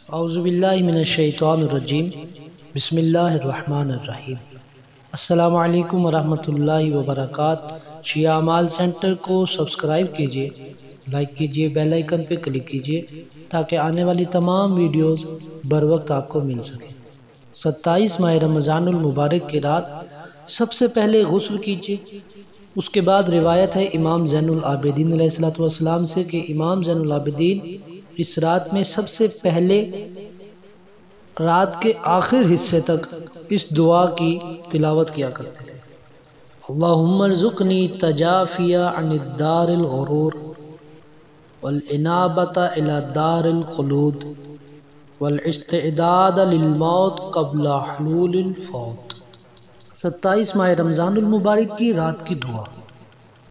اعوذ باللہ من الشیطان الرجیم بسم اللہ الرحمن الرحیم۔ السلام علیکم ورحمۃ اللہ وبرکاتہ۔ شیعہ اعمال سینٹر کو سبسکرائب کیجیے، لائک کیجیے، بیل آئیکن پہ کلک کیجیے تاکہ آنے والی تمام ویڈیوز بر وقت آپ کو مل سکیں۔ 27 ماہ رمضان المبارک کی رات سب سے پہلے غسل کیجیے۔ اس کے بعد روایت ہے امام زین العابدین علیہ السلام سے کہ امام زین العابدین اس رات میں سب سے پہلے رات کے آخر حصے تک اس دعا کی تلاوت کیا کرتے تھے: اللہم ارزقنی تجافی عن الدار الغرور والانابۃ الی دار الخلود والاستعداد للموت قبل حلول الفوت۔ 27 ماہ رمضان المبارک کی رات کی دعا۔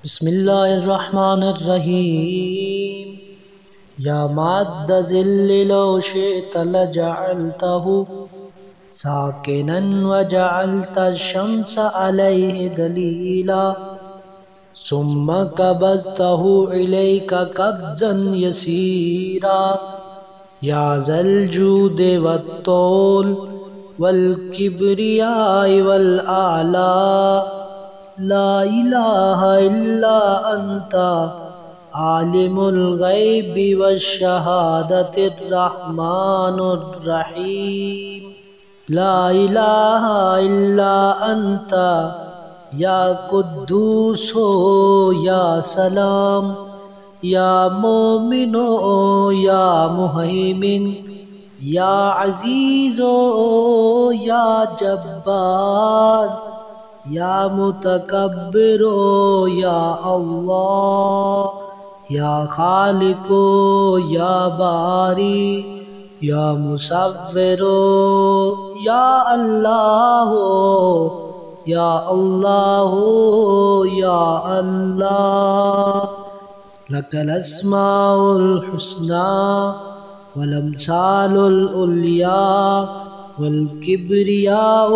بسم اللہ الرحمن الرحیم۔ یا ماد ذل لو شئت لجعلته ساکنا وجعلت الشمس علیہ دلیلا ثم قبضته الیک قبضا یسیرا یا ذا الجود والطول والکبریاء والآلاء لا الہ الا انت عالم الغیب والشہادۃ الرحمن الرحیم لا الہ الا انت یا قدوس یا سلام یا مومن یا مہیمن یا عزیز یا جبار یا متکبر یا اللہ یا خالق یا باری یا مصور یا اللہ یا اللہ یا اللہ لک الاسماء الحسنی والامثال العلیاء والکبریاء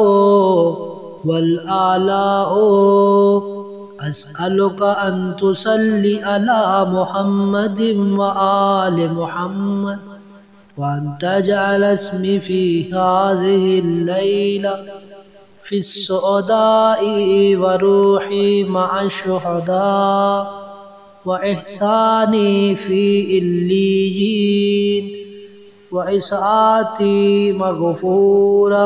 والآلاء اسألک ان تصلی علی محمد وآل محمد وان تجعل اسمی فی هذه اللیلہ فی السعداء وروحی مع الشہداء وإحسانی فی علیین وإسعاتی مغفورہ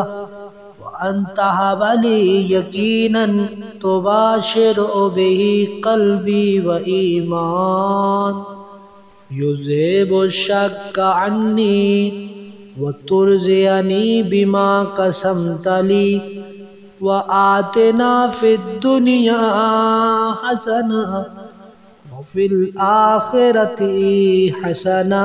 وأن تهب لي يقينا تباشر به قلبي وإيمان يذهب الشك عني وترزقني بما قسمت لي وآتنا في الدنيا حسنة وفي الآخرة حسنة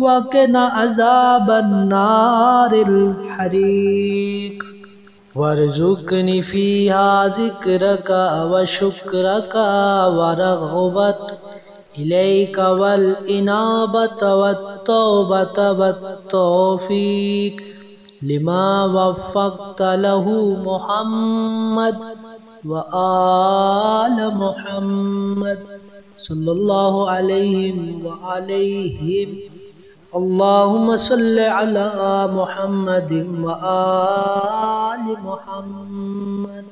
وقنا عذاب النار الحریق وارزقنی فیہا ذکرک وشکرک ورغبت الیک والانابت والتوبت والتوفیق لما وفقت له محمد وآل محمد صلی اللہ علیہ وآلہم اللہم صل علی محمد وآل محمد۔